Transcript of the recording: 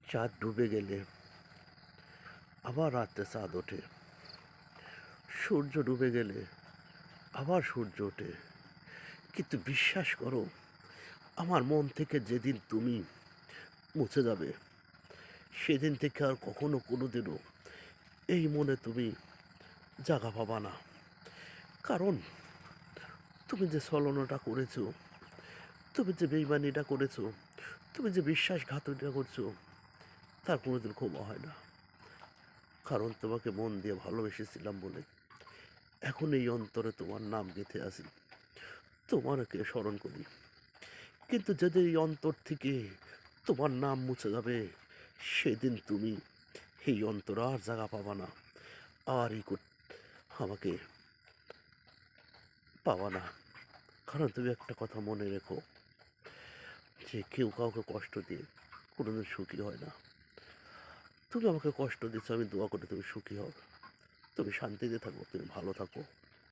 চাঁদ ডুবে গেলে আবার রাত্রে চাঁদ ওঠে, সূর্য ডুবে গেলে আবার সূর্য ওঠে। কিন্তু বিশ্বাস করো, আমার মন থেকে যেদিন তুমি মুছে যাবে, সেদিন থেকে আর কখনো কোনোদিনও এই মনে তুমি জায়গা পাবা না। কারণ তুমি যে ছলনাটা করেছো, তুমি যে বেইমানিটা করেছো, তুমি যে বিশ্বাসঘাতকটা করছো, তার কোনোদিন ক্ষমা হয় না। কারণ তোমাকে মন দিয়ে ভালোবেসেছিলাম বলে এখন এই অন্তরে তোমার নাম গেঁথে আছি, তোমাকে স্মরণ করি। কিন্তু যদি এই অন্তর থেকে তোমার নাম মুছে যাবে, সেদিন তুমি এই অন্তর আর জায়গা পাবা না, আর আমাকে পাবা না। কারণ তুমি একটা কথা মনে রেখো, যে কেউ কাউকে কষ্ট দিয়ে কোনোদিন সুখী হয় না। তুমি আমাকে কষ্ট দিচ্ছ, আমি দোয়া করি তুমি সুখী হও, তুমি শান্তিতে থাকো, তুমি ভালো থাকো।